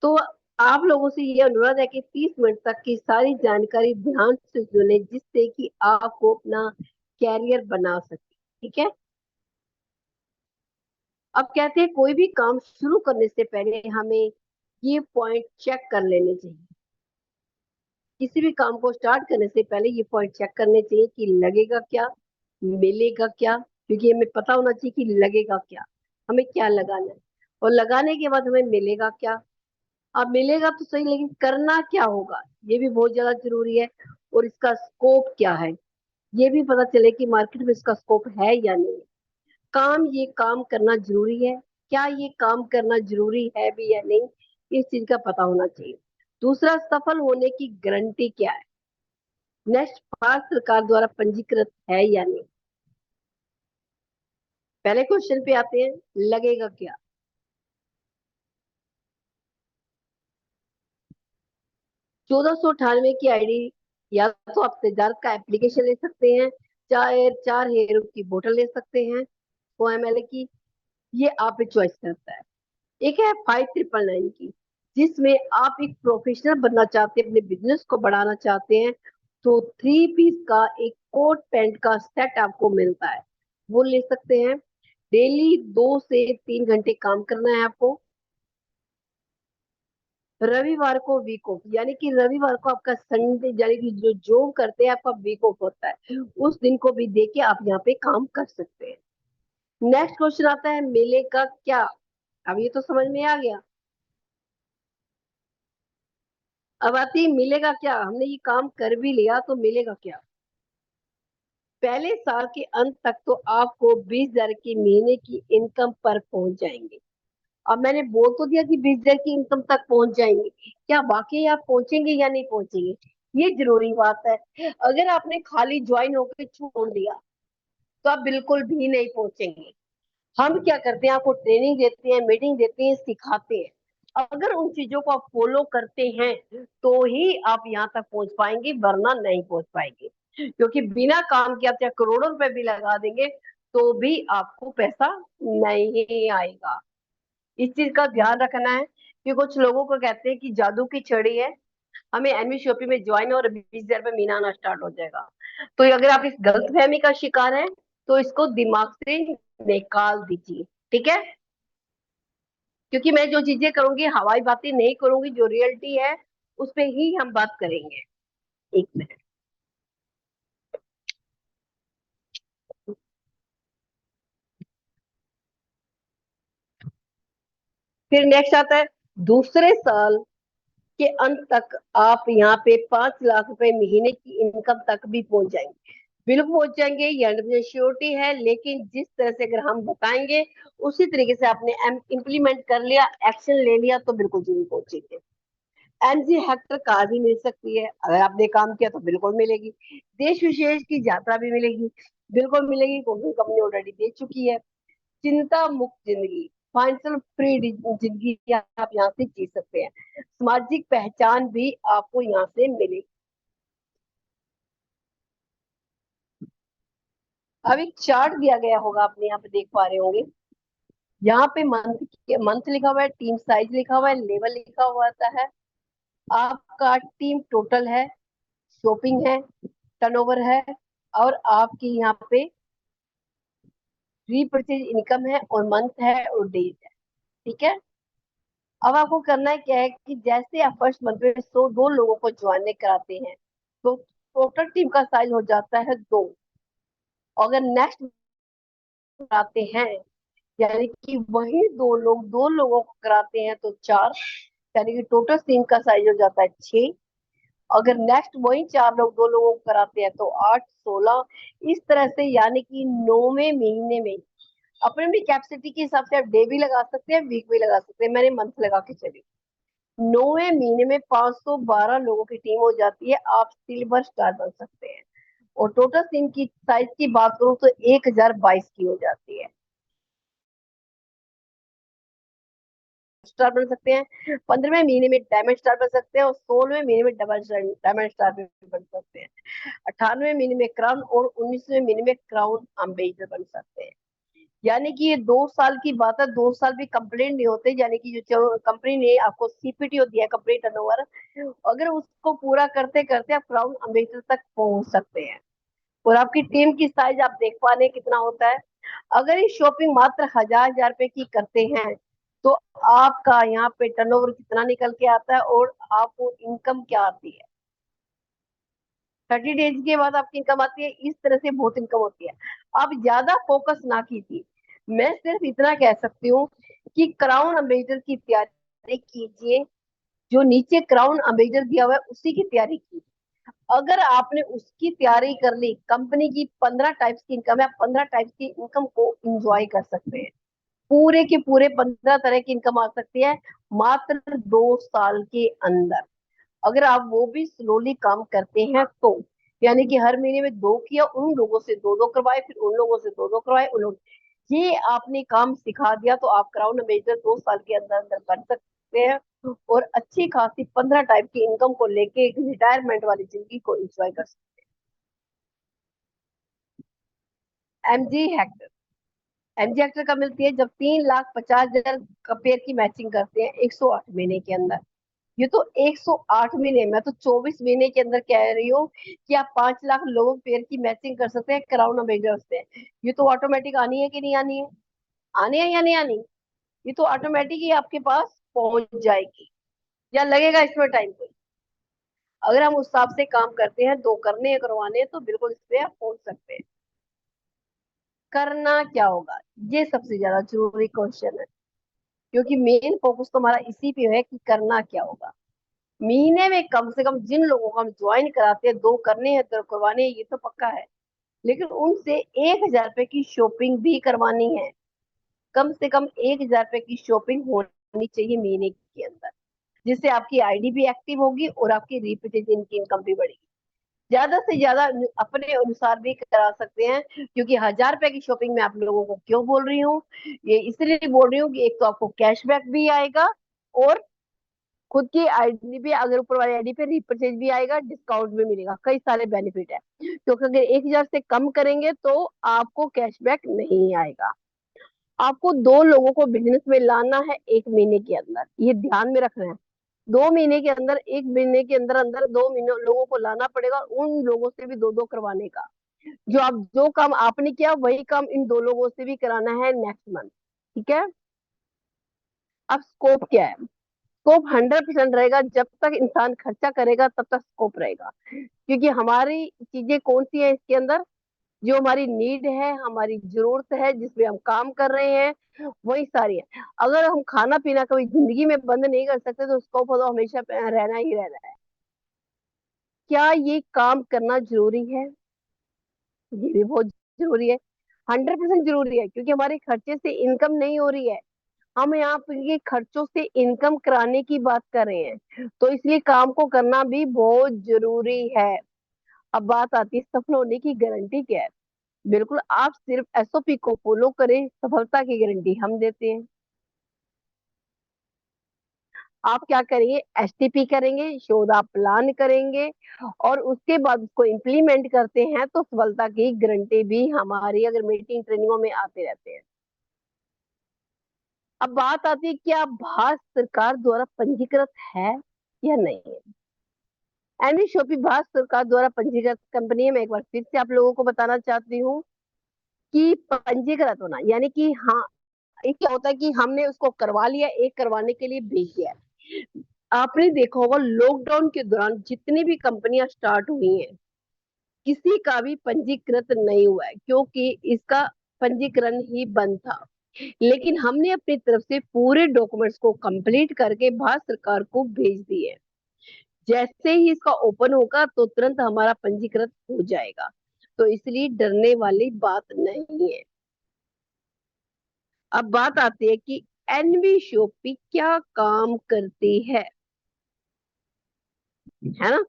तो आप लोगों से ये अनुरोध है कि 30 मिनट तक की सारी जानकारी ध्यान से सुने, जिससे कि आपको अपना कैरियर बना सके। ठीक है। अब कहते हैं कोई भी काम शुरू करने से पहले हमें ये पॉइंट चेक कर लेने चाहिए। किसी भी काम को स्टार्ट करने से पहले ये पॉइंट चेक करने चाहिए कि लगेगा क्या, मिलेगा क्या। क्योंकि हमें पता होना चाहिए कि लगेगा क्या, हमें क्या लगाना है, और लगाने के बाद हमें मिलेगा क्या। अब मिलेगा तो सही, लेकिन करना क्या होगा ये भी बहुत ज्यादा जरूरी है। और इसका स्कोप क्या है, ये भी पता चले कि मार्केट में इसका स्कोप है या नहीं। ये काम करना जरूरी है, क्या ये काम करना जरूरी है भी या नहीं, इस चीज का पता होना चाहिए। दूसरा, सफल होने की गारंटी क्या है, नेक्स्ट भारत सरकार द्वारा पंजीकृत है या नहीं। पहले क्वेश्चन पे आते हैं, लगेगा क्या। 1498 की आईडी, या तो आप सिद्धार्थ का एप्लीकेशन ले सकते हैं, चाहे 4 हीरो की बोतल ले सकते हैं 100 ml की, ये आप पे चॉइस करता है। एक है 5999 की, जिसमें आप एक प्रोफेशनल बनना चाहते हैं, अपने बिजनेस को बढ़ाना चाहते हैं, तो 3 पीस का एक कोट पैंट का सेट आपको मिलता है, वो ले सकते हैं। डेली 2 से 3 घंटे काम करना है आपको। रविवार को वीक ऑफ, यानी कि रविवार को आपका संडे, यानी कि जो जॉब करते हैं आपका वीक ऑफ होता है, उस दिन को भी देख के आप यहाँ पे काम कर सकते हैं। नेक्स्ट क्वेश्चन आता है, मिलेगा क्या। अब ये तो समझ में आ गया। अब आती है मिलेगा क्या, हमने ये काम कर भी लिया तो मिलेगा क्या। पहले साल के अंत तक तो आपको 20,000 की महीने की इनकम पर पहुंच जाएंगे। अब मैंने बोल तो दिया कि 20,000 की इनकम तक पहुंच जाएंगे, क्या वाकई आप पहुंचेंगे या नहीं पहुंचेंगे, ये जरूरी बात है। अगर आपने खाली ज्वाइन होकर छोड़ दिया तो आप बिल्कुल भी नहीं पहुंचेंगे। हम क्या करते हैं, आपको ट्रेनिंग देते हैं, मीटिंग देते हैं, सिखाते हैं। अगर उन चीजों को आप फॉलो करते हैं तो ही आप यहाँ तक पहुंच पाएंगे, वरना नहीं पहुंच पाएंगे। क्योंकि बिना काम के आप चाहे करोड़ों रुपए भी लगा देंगे तो भी आपको पैसा नहीं आएगा। इस चीज का ध्यान रखना है कि कुछ लोगों को कहते हैं कि जादू की छड़ी है, हमें एमवी शॉपी में ज्वाइन और 20,000 रुपये महीना आना स्टार्ट हो जाएगा। तो अगर आप इस गलतफहमी का शिकार हैं तो इसको दिमाग से निकाल दीजिए। ठीक है। क्योंकि मैं जो चीजें करूंगी हवाई बातें नहीं करूंगी, जो रियलिटी है उस पे ही हम बात करेंगे। एक मिनट। फिर नेक्स्ट आता है, दूसरे साल के अंत तक आप यहाँ पे 5 लाख रुपए महीने की इनकम तक भी पहुंच जाएंगे। बिल्कुल पहुंच जाएंगे, ये 100% है। लेकिन जिस तरह से अगर हम बताएंगे उसी तरीके से आपने इम्प्लीमेंट कर लिया, एक्शन ले लिया, तो बिल्कुल जरूर पहुंचेंगे। एनजी हेक्टर कार भी मिल सकती है, अगर आपने काम किया तो बिल्कुल मिलेगी। देश विशेष की यात्रा भी मिलेगी, बिल्कुल मिलेगी, क्योंकि कंपनी ऑलरेडी दे चुकी है। चिंता मुक्त जिंदगी, फाइनेंशियल फ्री जिंदगी आप यहाँ से जी सकते हैं। सामाजिक पहचान भी आपको यहाँ से मिलेगी। अब एक चार्ट दिया गया होगा, आपने यहाँ पे देख पा रहे होंगे। यहाँ पे मंथ मंथ लिखा हुआ है, टीम साइज लिखा हुआ है, लेवल लिखा हुआ आता है, आपका टीम टोटल है, शॉपिंग है, टर्नओवर है, और आपकी यहाँ पे रीपरचेज इनकम है, और मंथ है, और डेज है। ठीक है। अब आपको करना है क्या है कि जैसे आप फर्स्ट मंथ में 102 लोगों को ज्वाइन कराते हैं तो टोटल टीम का साइज हो जाता है 2। अगर नेक्स्ट कराते हैं, यानी कि वही 2 लोग 2 लोगों को कराते हैं तो 4, यानी कि टोटल टीम का साइज हो जाता है 6। अगर नेक्स्ट वही 4 लोग 2 लोगों को कराते हैं तो 8, 16, इस तरह से, यानी कि 9वें महीने में अपने भी कैपेसिटी के हिसाब से आप डे भी लगा सकते हैं, वीक भी लगा सकते हैं, मैंने मंथ लगा के चली। 9वें महीने में 512 लोगों की टीम हो जाती है, आप सिल्वर स्टार बन सकते हैं। और टोटल टीम की साइज की बात करूं तो 1022 की हो जाती है। स्टार बन सकते हैं, 15वें महीने में डायमंड स्टार बन सकते हैं, और 16वें महीने में डबल डायमंड स्टार भी बन सकते हैं। 18वें महीने में क्राउन, और 19वें महीने में क्राउन अम्बेसडर बन सकते हैं। यानी कि ये 2 साल की बात है, 2 साल भी कंप्लीट नहीं होते, यानी कि जो कंपनी ने आपको सीपीटीओ दिया, कंप्लीट टर्नओवर, अगर उसको पूरा करते करते आप क्राउन एम्बेसडर तक पहुंच सकते हैं। और आपकी टीम की साइज आप देख पा रहे हैं कितना होता है। अगर ये शॉपिंग मात्र 1000 रुपए की करते हैं तो आपका यहाँ पे टर्नओवर कितना निकल के आता है और आपको इनकम क्या आती है। 30 डेज के बाद आपकी इनकम आती है, इस तरह से बहुत इनकम होती है। आप ज्यादा फोकस ना कीजिए, मैं सिर्फ इतना कह सकती हूँ कि क्राउन अम्बेसडर की तैयारी कीजिए। जो नीचे क्राउन अम्बेसडर दिया हुआ है उसी की तैयारी कीजिए। अगर आपने उसकी तैयारी कर ली, कंपनी की 15 टाइप्स की इनकम है, आप 15 टाइप्स की इनकम को इंजॉय कर सकते हैं। पूरे के पूरे 15 तरह की इनकम आ सकती है मात्र 2 साल के अंदर, अगर आप वो भी स्लोली काम करते हैं तो। यानी कि हर महीने में दो किया, उन लोगों से दो दो करवाए, फिर उन लोगों से दो दो करवाए, उन लोग, ये आपने काम सिखा दिया तो आप क्राउन मेजर 2 साल के अंदर अंदर बन सकते हैं और अच्छी खासी 15 टाइप की इनकम को लेके एक रिटायरमेंट वाली जिंदगी को एंजॉय कर सकते हैं। एमजी हेक्टर कब मिलती है? जब 3,50,000 का पेयर की मैचिंग करते हैं 108 महीने के अंदर। ये तो 108 महीने, मैं तो 24 महीने के अंदर कह रही हूँ कि आप 5 लाख लोगों पेयर की मैचिंग कर सकते हैं क्राउन अमेजर से। ये तो ऑटोमेटिक आनी है कि नहीं आनी है? आनी है या नहीं आनी? ये तो ऑटोमेटिक ही आपके पास पहुंच जाएगी, या लगेगा इसमें टाइम कोई? अगर हम उस हिसाब से काम करते हैं, दो करने हैं करवाने हैं, तो बिल्कुल इस पे आप पहुंच सकते हैं। करना क्या होगा, ये सबसे ज्यादा जरूरी क्वेश्चन है, क्योंकि मेन फोकस तो हमारा इसी पे है कि करना क्या होगा। महीने में कम से कम जिन लोगों को हम ज्वाइन कराते हैं, दो करने हैं तो करवाने हैं, ये तो पक्का है, लेकिन उनसे 1,000 रुपए की शॉपिंग भी करवानी है। कम से कम 1,000 रुपए की शॉपिंग होनी चाहिए महीने के अंदर, जिससे आपकी आईडी भी एक्टिव होगी और आपकी रिपीटेशन की इनकम भी बढ़ेगी। ज्यादा से ज्यादा अपने अनुसार भी करा सकते हैं, क्योंकि 1,000 रुपए की शॉपिंग में आप लोगों को क्यों बोल रही हूँ, ये इसलिए बोल रही हूँ कि एक तो आपको कैशबैक भी आएगा और खुद की आईडी पे, अगर ऊपर वाली आईडी पे रिपर्चेज भी आएगा, डिस्काउंट भी मिलेगा, कई सारे बेनिफिट है। क्योंकि अगर 1,000 से कम करेंगे तो आपको कैशबैक नहीं आएगा। आपको दो लोगों को बिजनेस में लाना है 1 महीने के अंदर, ये ध्यान में रखना है। 2 महीने के अंदर, 1 महीने के अंदर अंदर 2 महीने लोगों को लाना पड़ेगा, उन लोगों से भी दो दो करवाने का। जो काम आपने किया वही काम इन दो लोगों से भी कराना है नेक्स्ट मंथ। ठीक है। अब स्कोप क्या है? स्कोप 100% रहेगा, जब तक इंसान खर्चा करेगा तब तक स्कोप रहेगा। क्योंकि हमारी चीजें कौन सी है इसके अंदर, जो हमारी नीड है, हमारी जरूरत है, जिसमें हम काम कर रहे हैं, वही सारी है। अगर हम खाना पीना कभी जिंदगी में बंद नहीं कर सकते तो स्कोप तो हमेशा रहना ही रहना है। क्या ये काम करना जरूरी है? ये भी बहुत जरूरी है, 100% जरूरी है, क्योंकि हमारे खर्चे से इनकम नहीं हो रही है। हम यहाँ पर ये खर्चों से इनकम कराने की बात कर रहे हैं, तो इसलिए काम को करना भी बहुत जरूरी है। अब बात आती है सफल होने की गारंटी क्या है। बिल्कुल, आप सिर्फ एसओपी को फॉलो करें, सफलता की गारंटी हम देते हैं। आप क्या करेंगे? एसटीपी करेंगे, शोधा प्लान करेंगे, और उसके बाद उसको इम्प्लीमेंट करते हैं तो सफलता की गारंटी भी हमारी, अगर मीटिंग ट्रेनिंगों में आते रहते हैं। अब बात आती है कि आप भारत सरकार द्वारा पंजीकृत है या नहीं है। एनवी शॉपी भारत सरकार द्वारा पंजीकृत कंपनी है। मैं एक बार फिर से आप लोगों को बताना चाहती हूँ कि पंजीकृत होना यानी कि, हाँ, एक क्या होता है कि हमने उसको करवा लिया, एक करवाने के लिए भेज दिया। आपने देखा होगा लॉकडाउन के दौरान जितनी भी कंपनियां स्टार्ट हुई हैं, किसी का भी पंजीकृत नहीं हुआ है, क्योंकि इसका पंजीकरण ही बंद था। लेकिन हमने अपनी तरफ से पूरे डॉक्यूमेंट्स को कंप्लीट करके भारत सरकार को भेज दिए। जैसे ही इसका ओपन होगा तो तुरंत हमारा पंजीकृत हो जाएगा, तो इसलिए डरने वाली बात नहीं है। अब बात आती है कि एनवी शॉपी क्या काम करती है ना।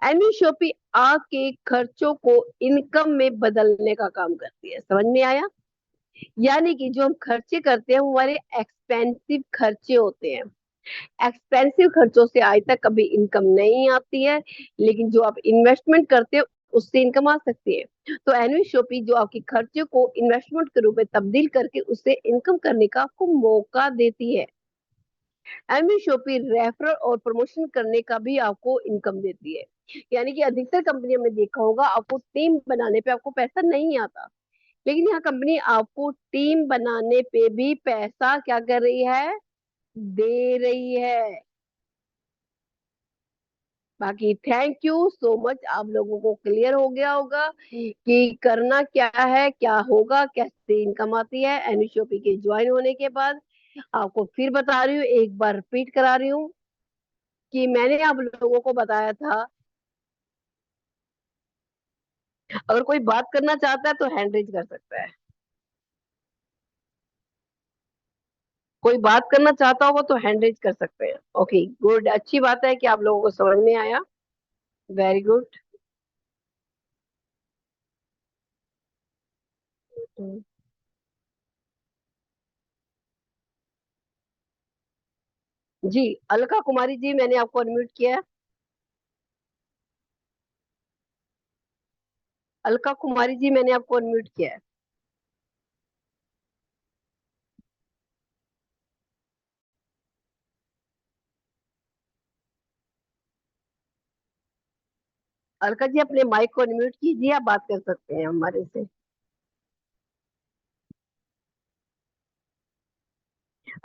एनवी शॉपी आपके खर्चों को इनकम में बदलने का काम करती है। समझ में आया? यानी कि जो हम खर्चे करते हैं वो हमारे एक्सपेंसिव खर्चे होते हैं। एक्सपेंसिव खर्चों से आज तक कभी इनकम नहीं आती है, लेकिन जो आप इन्वेस्टमेंट करते हो उससे इनकम आ सकती है। तो एनवीशोपी जो आपके खर्चे को इन्वेस्टमेंट के रूप में तब्दील करके उससे इनकम करने का आपको मौका देती है। एनवीशोपी रेफरल और प्रमोशन करने का भी आपको इनकम देती है। यानी कि अधिकतर कंपनियों में देखा होगा आपको टीम बनाने पे आपको पैसा नहीं आता, लेकिन यहाँ कंपनी आपको टीम बनाने पे भी पैसा क्या कर रही है, दे रही है। बाकी थैंक यू सो मच, आप लोगों को क्लियर हो गया होगा कि करना क्या है, क्या होगा, कैसे इनकम आती है एनवीशोपी के ज्वाइन होने के बाद। आपको फिर बता रही हूँ, एक बार रिपीट करा रही हूँ कि मैंने आप लोगों को बताया था, अगर कोई बात करना चाहता है तो हैंड रेज कर सकता है। कोई बात करना चाहता होगा तो हैंड रेज कर सकते हैं। ओके गुड, अच्छी बात है कि आप लोगों को समझ में आया। Very good. जी अलका कुमारी जी, मैंने आपको अनम्यूट किया है। अलका कुमारी जी, मैंने आपको अनम्यूट किया है। अलका जी अपने माइक को अनम्यूट कीजिए, आप बात कर सकते हैं हमारे से।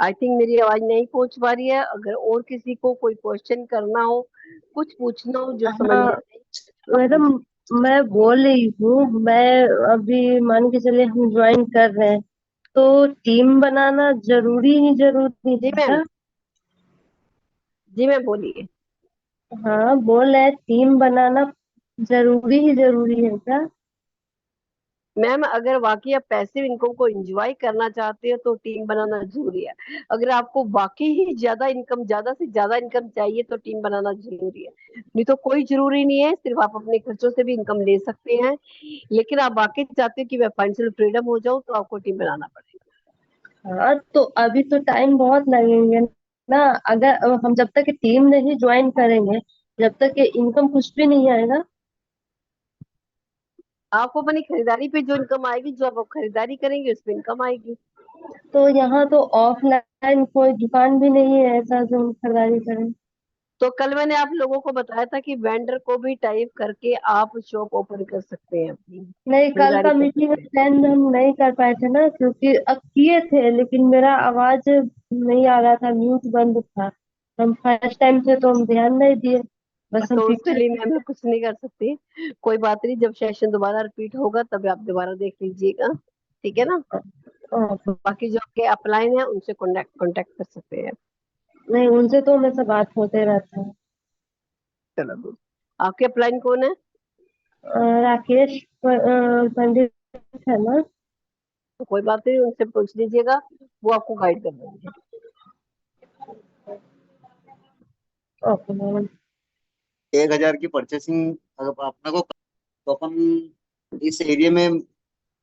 आई थिंक मेरी आवाज नहीं पहुंच पा रही है। अगर और किसी को कोई क्वेश्चन करना हो, कुछ पूछना हो जो समझ में हाँ नहीं, आप मैडम, पूछ। मैं बोल रही हूँ, मैं अभी मान के चले हम ज्वाइन कर रहे हैं तो टीम बनाना जरूरी ही जरूरी जी है मैम, क्या? जी मैम बोलिए। हाँ बोल रहे हैं, टीम बनाना जरूरी ही जरूरी है क्या? मैम अगर वाकई आप पैसिव इनकम को एंजॉय करना चाहते हो तो टीम बनाना जरूरी है। अगर आपको वाकई ही ज्यादा इनकम, ज्यादा से ज्यादा इनकम चाहिए तो टीम बनाना जरूरी है। नहीं तो कोई जरूरी नहीं है, सिर्फ आप अपने खर्चों से भी इनकम ले सकते हैं। लेकिन आप वाकई चाहते हो कि मैं फाइनेंशियल फ्रीडम हो जाऊं तो आपको टीम बनाना पड़ेगा। हाँ तो अभी तो टाइम बहुत लगेंगे ना। अगर हम जब तक टीम नहीं ज्वाइन करेंगे, जब तक ये इनकम कुछ भी नहीं आएगा। आपको अपनी खरीदारी पे जो इनकम आएगी, जो आप खरीदारी करेंगे उस पर इनकम आएगी। तो यहाँ तो ऑफलाइन कोई दुकान भी नहीं है ऐसा जो हम खरीदारी करें। तो कल मैंने आप लोगों को बताया था कि वेंडर को भी टाइप करके आप शॉप ओपन कर सकते हैं, अपनी नहीं, कल खरीदारी का कर मीटिंग सकते हैं। अटेंड हम नहीं कर पाए थे ना, क्योंकि अब किए थे लेकिन मेरा आवाज नहीं आ रहा था, म्यूट बंद था। हम फर्स्ट टाइम थे तो हम ध्यान नहीं दिए, बस हम तो उसके पीछे। लिए मैं कुछ नहीं कर सकती। कोई बात नहीं, जब सेशन दोबारा रिपीट होगा तब आप दोबारा देख लीजिएगा, ठीक है ना। बाकी जो आपके अपलाइन है उनसे कॉन्टेक्ट कॉन्टेक्ट कर सकते हैं। नहीं, उनसे तो हमेशा बात होते रहता है। चलो good। आपके अपलाइन कौन है? राकेश पंडित है ना? तो कोई बात नहीं, उनसे पूछ लीजिएगा, वो आपको गाइड कर देंगे। Okay ma'am. 1,000 की परचेसिंग अगर अपने को, तो अपन इस एरिया में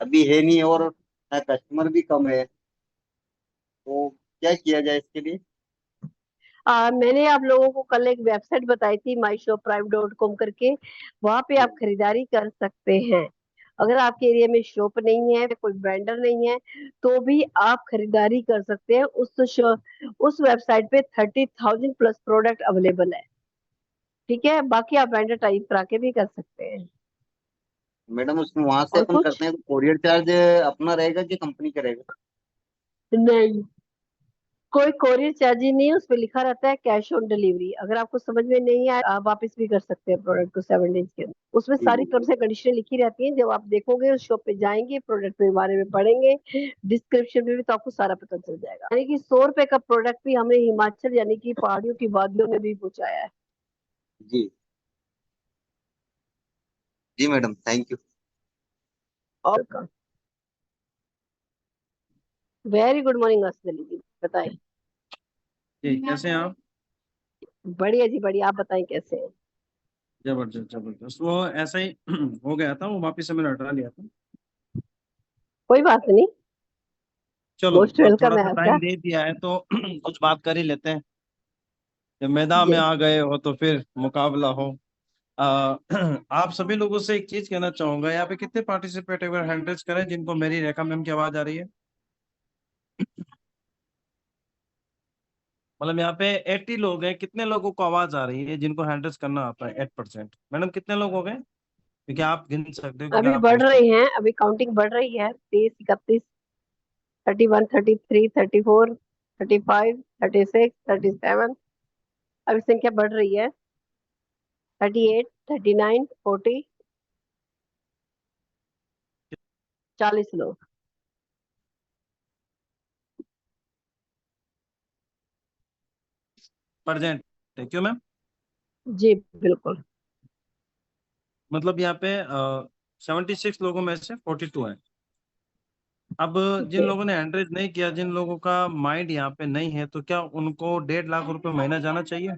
अभी है नहीं, और कस्टमर भी कम है, तो क्या किया जाए इसके लिए? मैंने आप लोगों को कल एक वेबसाइट बताई थी myshopprime.com करके, वहां पे आप खरीदारी कर सकते हैं। अगर आपके एरिया में शॉप नहीं है, कोई वेंडर नहीं है, तो भी आप खरीदारी कर सकते हैं। उस वेबसाइट पे 30,000 प्लस प्रोडक्ट अवेलेबल है। ठीक है, बाकी आप वेंडर टाइप करा के भी कर सकते हैं। मैडम उसमें वहां से और अपन कुछ करते हैं तो कोरियर चार्ज अपना रहेगा कि कंपनी करेगा? नहीं, कोई कोरियर चार्ज ही नहीं है, उस पे लिखा रहता है कैश ऑन डिलीवरी। अगर आपको समझ में नहीं आए आप वापस भी कर सकते हैं प्रोडक्ट को 7 डेज के अंदर। उसमें जी सारी जी। टर्म्स एंड कंडीशन लिखी रहती हैं, जब आप देखोगे उस शॉप पे जाएंगे, प्रोडक्ट के बारे में पढ़ेंगे, डिस्क्रिप्शन में भी, तो आपको सारा पता चल जाएगा। यानी कि 100 रुपए का प्रोडक्ट भी हमने हिमाचल यानी कि पहाड़ियों की वादियों में भी पहुंचाया है। जी जी मैडम, थैंक यू। और वेरी गुड मॉर्निंग असदली जी, बताएं। जी कैसे हैं आप? बढ़िया जी बढ़िया, आप बताएं कैसे हैं। जबरदस्त जबरदस्त, वो ऐसा ही हो गया था, वो वापिस से मैंने हटा लिया था। कोई बात नहीं, चलो, मोस्ट अब थोड़ा वेलकम है सा आपका। टाइम दे दिया है तो कुछ बात कर ही लेते हैं। जब मैदान में जी आ गए हो तो फिर मुकाबला हो। आप सभी लोगों से एक चीज कहना चाहूंगा, यहाँ पे कितने पार्टिसिपेट एक बार हैंड रेज करें जिनको मेरी रेखा मैम की आवाज आ रही है। मतलब यहाँ पे 80 लोग हैं, कितने लोगों को आवाज आ रही है जिनको हैंड रेज करना आता है? 8%। मैडम कितने लोग हो गए? क्योंकि आप गिन सकते हो क्योंकि अभी आप बढ़ होस्ट हो। रही हैं, अभी काउंटिंग बढ़ रही है। 30, 31, 31, 33, 34, 35, 36, 37। अभी संख्या बढ़ रही है। 38, 39, 40, 40 लोग। प्रेजेंट है क्यों मैम? जी बिल्कुल। मतलब यहाँ पे 76 लोगों में से 42 है। अब जिन जी। लोगों ने हैंड रेज नहीं किया, जिन लोगों का माइंड यहाँ पे नहीं है, तो क्या उनको 1.5 लाख रुपए महीना जाना चाहिए?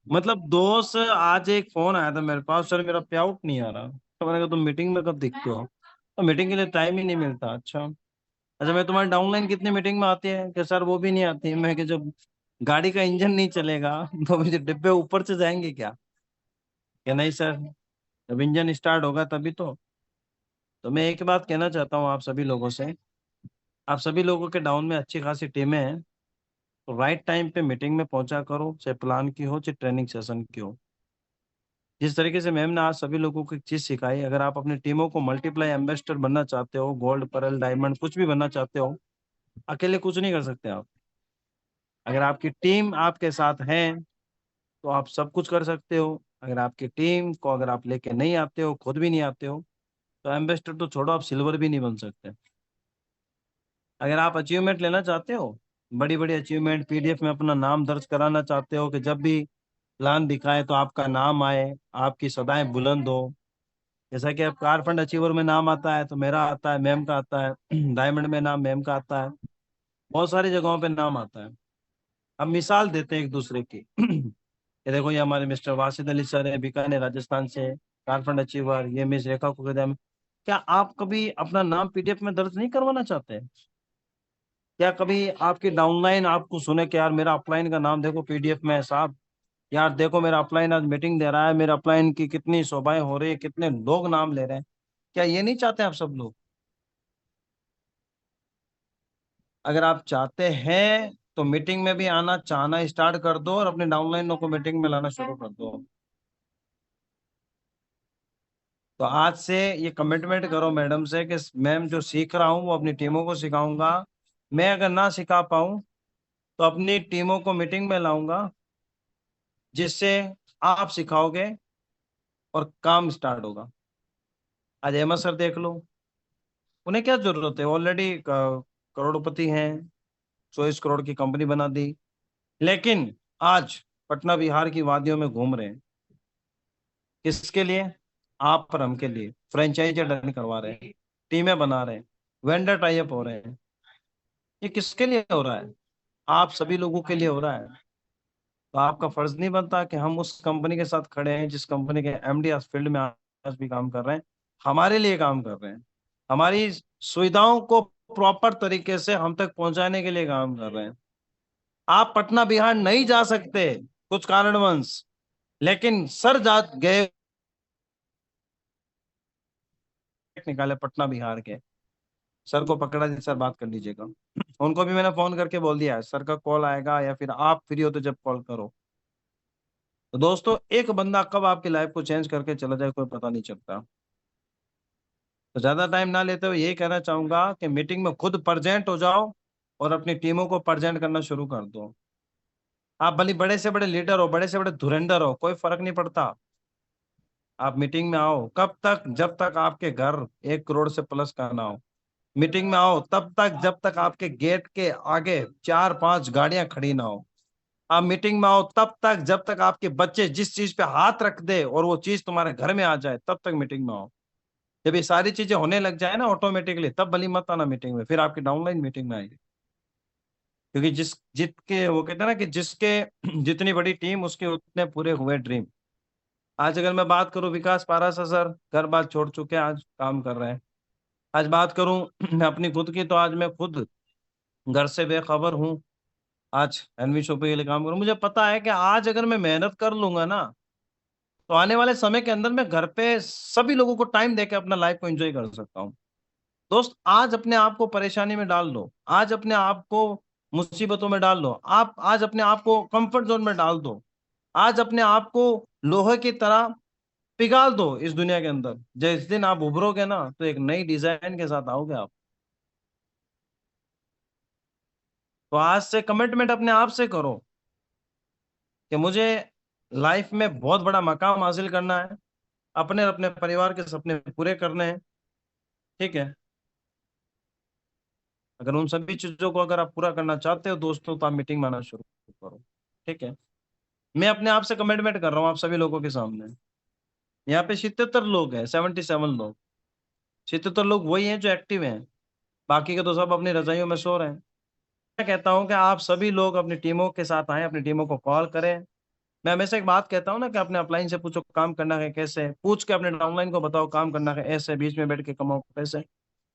मतलब दोस्त आज एक फोन आया था मेरे पास, सर मेरा पे आउट नहीं आ रहा। तो मैंने कहा तुम मीटिंग में कब दिखते हो? तो मीटिंग के लिए टाइम ही नहीं मिलता। अच्छा, अच्छा मैं तुम्हारी डाउनलाइन कितनी मीटिंग में आती है? कि सर वो भी नहीं आती। मैं कि जब गाड़ी का इंजन नहीं चलेगा तो मुझे डिब्बे ऊपर से जाएंगे क्या? कि नहीं सर, जब इंजन स्टार्ट होगा तभी तो मैं एक बात कहना चाहता हूँ आप सभी लोगों से। आप सभी लोगों के डाउन में अच्छी खासी टीमें हैं, तो राइट टाइम पे मीटिंग में पहुंचा करो, चाहे प्लान की हो चाहे ट्रेनिंग सेशन की हो। जिस तरीके से मैम ने आज सभी लोगों को एक चीज सिखाई, अगर आप अपनी टीमों को मल्टीप्लाई एम्बेसडर बनना चाहते हो, गोल्ड परल डायमंड कुछ भी बनना चाहते हो, अकेले कुछ नहीं कर सकते आप। अगर आपकी टीम आपके साथ है तो आप सब कुछ कर सकते हो। अगर आपकी टीम को अगर आप लेके नहीं आते हो, खुद भी नहीं आते हो, तो एम्बेसडर तो छोड़ो, आप सिल्वर भी नहीं बन सकते। अगर आप अचीवमेंट लेना चाहते हो, बड़ी बड़ी अचीवमेंट पीडीएफ में अपना नाम दर्ज कराना चाहते हो कि जब भी प्लान दिखाए तो आपका नाम आए, आपकी सदाएं बुलंद हो। जैसा कि अब कार फंड अचीवर में नाम आता है तो मेरा आता है, मैम का आता है, डायमंड में नाम मैम का आता है, बहुत सारी जगहों पे नाम आता है। हम मिसाल देते हैं एक दूसरे की। ये देखो, ये हमारे मिस्टर वासिद अली सर है, बीकानेर राजस्थान से, कार फंड अचीवर। ये मिस रेखा कुकरेजा। क्या आप कभी अपना नाम पीडीएफ में दर्ज नहीं करवाना चाहते? क्या कभी आपकी डाउनलाइन आपको सुने कि यार मेरा अपलाइन का नाम देखो पीडीएफ में है साहब, यार देखो मेरा अपलाइन आज मीटिंग दे रहा है, मेरा अपलाइन की कितनी शोभाएं हो रही है, कितने लोग नाम ले रहे हैं। क्या ये नहीं चाहते आप सब लोग? अगर आप चाहते हैं तो मीटिंग में भी आना चाहना स्टार्ट कर दो और अपने डाउनलाइनों को मीटिंग में लाना शुरू कर दो। तो आज से ये कमिटमेंट करो मैडम से कि मैम जो सीख रहा हूँ वो अपनी टीमों को सिखाऊंगा। मैं अगर ना सिखा पाऊं तो अपनी टीमों को मीटिंग में लाऊंगा, जिससे आप सिखाओगे और काम स्टार्ट होगा। आज अहमद सर देख लो, उन्हें क्या जरूरत है, ऑलरेडी करोड़पति हैं, 24 करोड़ की कंपनी बना दी, लेकिन आज पटना बिहार की वादियों में घूम रहे हैं। किसके लिए? आप पर हम के लिए फ्रेंचाइजी डन करवा रहे हैं, टीमें बना रहे हैं, वेंडर टाई अप हो रहे हैं। ये किसके लिए हो रहा है? आप सभी लोगों के लिए हो रहा है। तो आपका फर्ज नहीं बनता कि हम उस कंपनी के साथ खड़े हैं जिस कंपनी के एमडी आज फील्ड में आज भी काम कर रहे हैं, हमारे लिए काम कर रहे हैं, हमारी सुविधाओं को प्रॉपर तरीके से हम तक पहुंचाने के लिए काम कर रहे हैं। आप पटना बिहार नहीं जा सकते कुछ कारणवश, लेकिन सर जा गए, निकाले पटना बिहार के सर को पकड़ा जी, सर बात कर लीजिएगा। उनको भी मैंने फोन करके बोल दिया है, सर का कॉल आएगा या फिर आप फ्री हो तो जब कॉल करो। तो दोस्तों, एक बंदा कब आपकी लाइफ को चेंज करके चला जाए कोई पता नहीं चलता। तो ज्यादा टाइम ना लेते हुए यही कहना चाहूंगा कि मीटिंग में खुद प्रेजेंट हो जाओ और अपनी टीमों को प्रेजेंट करना शुरू कर दो। आप भले बड़े से बड़े लीडर हो, बड़े से बड़े धुरंधर हो, कोई फर्क नहीं पड़ता। आप मीटिंग में आओ कब तक? जब तक आपके घर 1 करोड़ से प्लस का ना हो। मीटिंग में आओ तब तक जब तक आपके गेट के आगे 4-5 गाड़ियां खड़ी ना हो। आप मीटिंग में आओ तब तक जब तक आपके बच्चे जिस चीज पे हाथ रख दे और वो चीज तुम्हारे घर में आ जाए, तब तक मीटिंग में आओ। जब ये सारी चीजें होने लग जाए ना ऑटोमेटिकली, तब भली मत आना मीटिंग में, फिर आपकी डाउनलाइन मीटिंग में आएगी। क्योंकि जितके वो कहते हैं ना कि जिसके जितनी बड़ी टीम उसके उतने पूरे हुए ड्रीम। आज अगर मैं बात करूं, विकास पाराशर सर घर बार छोड़ चुके हैं, आज काम कर रहे हैं। आज बात करूं मैं अपनी खुद की, तो आज मैं खुद घर से बेखबर हूं। आज एनवी शॉपिंग के लिए काम करूँ, मुझे पता है कि आज अगर मैं मेहनत कर लूंगा ना, तो आने वाले समय के अंदर मैं घर पे सभी लोगों को टाइम देके अपना लाइफ को एंजॉय कर सकता हूँ। दोस्त, आज अपने आप को परेशानी में डाल दो, आज अपने आप को मुसीबतों में डाल दो, आप आज अपने आप को कंफर्ट जोन में डाल दो, आज अपने आप को लोहे की तरह पिघाल दो इस दुनिया के अंदर। जिस दिन आप उभरोगे ना, तो एक नई डिजाइन के साथ आओगे आप। तो आज से कमिटमेंट अपने आप से करो कि मुझे लाइफ में बहुत बड़ा मकाम हासिल करना है, अपने अपने परिवार के सपने पूरे करने हैं। ठीक है, अगर उन सभी चीजों को अगर आप पूरा करना चाहते हो दोस्तों, तो आप मीटिंग में आना शुरू करो। ठीक है, मैं अपने आप से कमिटमेंट कर रहा हूँ आप सभी लोगों के सामने। यहाँ पे 77 लोग हैं, 77 लोग। 77 लोग वही हैं जो एक्टिव हैं, बाकी के तो सब अपनी रजाइयों में सो रहे हैं। मैं कहता हूँ कि आप सभी लोग अपनी टीमों के साथ आए, अपनी टीमों को कॉल करें। मैं हमेशा एक बात कहता हूँ ना कि अपने अपलाइन से पूछो काम करना है कैसे, पूछ के अपने डाउनलाइन को बताओ काम करना है ऐसे, बीच में बैठ के कमाओ पैसे।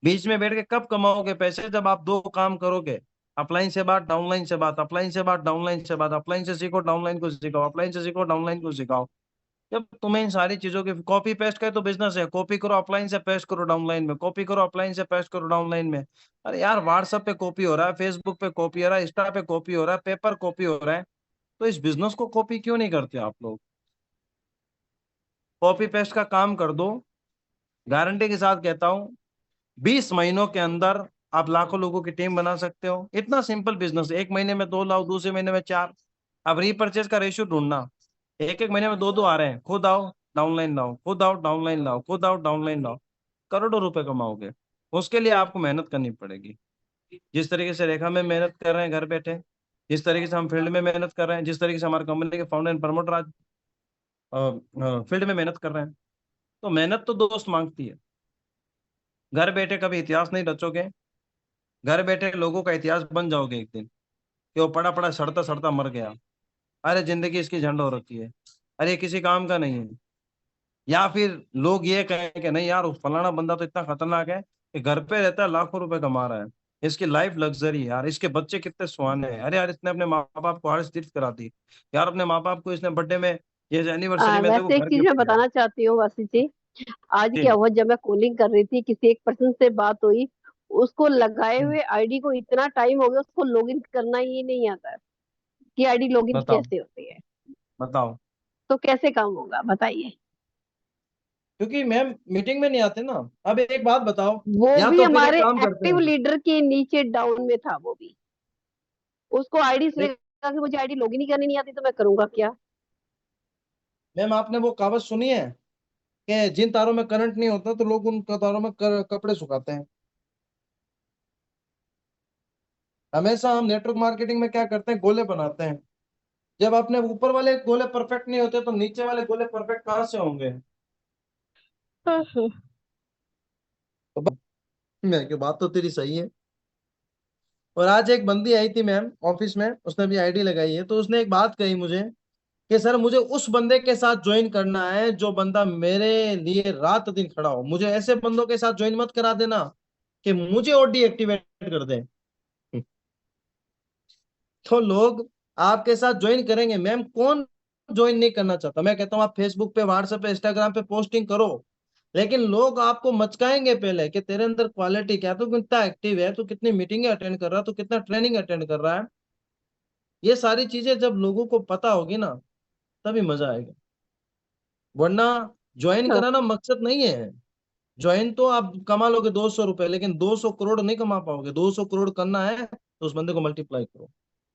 बीच में बैठ के कब कमाओगे पैसे? जब आप दो काम करोगे, अपलाइन से बात, डाउनलाइन से बात, अपलाइन से बात, डाउनलाइन से बात, अपलाइन से सीखो, डाउनलाइन को सिखाओ, अपलाइन से सीखो, डाउनलाइन को सिखाओ। जब तुम्हें इन सारी चीजों की कॉपी पेस्ट करे तो बिजनेस है, कॉपी करो अपलाइन से पेस्ट करो डाउनलाइन में, कॉपी करो अपलाइन से पेस्ट करो डाउनलाइन में। अरे यार, व्हाट्सएप पे कॉपी हो रहा है, फेसबुक पे कॉपी हो रहा है, इंस्टा पे कॉपी हो रहा है, पेपर कॉपी हो रहा है, तो इस बिजनेस को कॉपी क्यों नहीं करते आप लोग? कॉपी पेस्ट का काम कर दो। गारंटी के साथ कहता हूँ 20 महीनों के अंदर आप लाखों लोगों की टीम बना सकते हो। इतना सिंपल बिजनेस, एक महीने में 2 लाओ, दूसरे महीने में 4। अब रीपरचेज का रेशियो ढूंढना, एक एक महीने में 2 2 आ रहे हैं, खुद आओ डाउनलाइन लाओ, खुद आओ डाउनलाइन लाओ, खुद आओ डाउनलाइन लाओ, करोड़ों रुपए कमाओगे। उसके लिए आपको मेहनत करनी पड़ेगी। जिस तरीके से रेखा में मेहनत कर रहे हैं घर बैठे, जिस तरीके से हम फील्ड में मेहनत कर रहे हैं, जिस तरीके से हमारे कंपनी के फाउंडर एंड प्रमोटर आज फील्ड में मेहनत कर रहे हैं, तो मेहनत तो दोस्त मांगती है। घर बैठे कभी इतिहास नहीं रचोगे, घर बैठे लोगों का इतिहास बन जाओगे एक दिन कि वो पड़ा पड़ा सड़ता सड़ता मर गया, अरे जिंदगी इसकी झंड हो रखी है, अरे ये किसी काम का नहीं है। या फिर लोग ये कहें कि नहीं यार, उस फलाना बंदा तो इतना खतरनाक है कि घर पे रहता है, लाखों रुपए कमा रहा है, इसकी लाइफ लग्जरी है यार, इसके बच्चे कितने सुहाने हैं, अरे यार इसने अपने माँ बाप को हर्ष तीर्थ करा दी, यार अपने माँ बाप को इसने बर्थडे में, ये एनिवर्सरी में देखो वैसे एक घर चीज मैं गिफ्ट दिया। बताना चाहती हूँ वासी जी। आज क्या जी हुआ, जब मैं कॉलिंग कर रही थी, किसी एक पर्सन से बात हुई, उसको लगाए हम्म, हुए आईडी को इतना टाइम हो गया, उसको लॉगिन करना ही नहीं आता है कि आईडी लॉगिन बताओ कैसे होती है। बताओ। तो कैसे काम होगा बताइए। क्योंकि मैम मीटिंग में नहीं आते ना। अब एक बात बताओ, वो या भी तो फिर एक हमारे काम करते एक्टिव हैं। लीडर के नीचे डाउन में था वो भी। उसको आईडी से देख लगा कि मुझे आईडी लॉगिन ही करनी नहीं आती, तो मैं करूंगा क्या। मैम, आपने वो कहावत सुनी है कि जिन तारों में करंट नहीं होता तो लोग उन तारों में कपड़े सुखाते हैं। हमेशा हम नेटवर्क मार्केटिंग में क्या करते हैं, गोले बनाते हैं। जब अपने ऊपर वाले गोले परफेक्ट नहीं होते, तो नीचे वाले गोले परफेक्ट कहाँ से होंगे? तो मैं की बात तो तेरी सही है। और आज एक बंदी आई थी मैम ऑफिस में, उसने भी आईडी लगाई है, तो उसने एक बात कही मुझे कि सर मुझे उस बंदे के साथ ज्वाइन करना है जो बंदा मेरे लिए रात दिन खड़ा हो, मुझे ऐसे बंदों के साथ ज्वाइन मत करा देना कि मुझे और डीएक्टिवेट कर दे। तो लोग आपके साथ ज्वाइन करेंगे मैम, कौन ज्वाइन नहीं करना चाहता? मैं कहता हूँ आप फेसबुक पे, व्हाट्सएप पे, इंस्टाग्राम पे पोस्टिंग करो, लेकिन लोग आपको मचकाएंगे पहले कि तेरे अंदर क्वालिटी क्या है, तू कितना एक्टिव है, तू कितनी मीटिंगें अटेंड कर रहा है, तू कितना ट्रेनिंग अटेंड कर रहा है। ये सारी चीजें जब लोगों को पता होगी ना, तभी मजा आएगा। वरना ज्वाइन हाँ, कराना मकसद नहीं है। ज्वाइन तो आप कमा लोगे 200 रुपए, लेकिन 200 करोड़ नहीं कमा पाओगे। 200 करोड़ करना है तो उस बंदे को मल्टीप्लाई करो।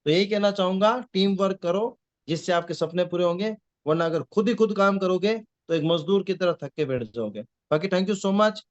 तो यही कहना चाहूंगा, टीम वर्क करो जिससे आपके सपने पूरे होंगे। वरना अगर खुद ही खुद काम करोगे तो एक मजदूर की तरह थक के बैठ जाओगे। बाकी थैंक यू सो मच।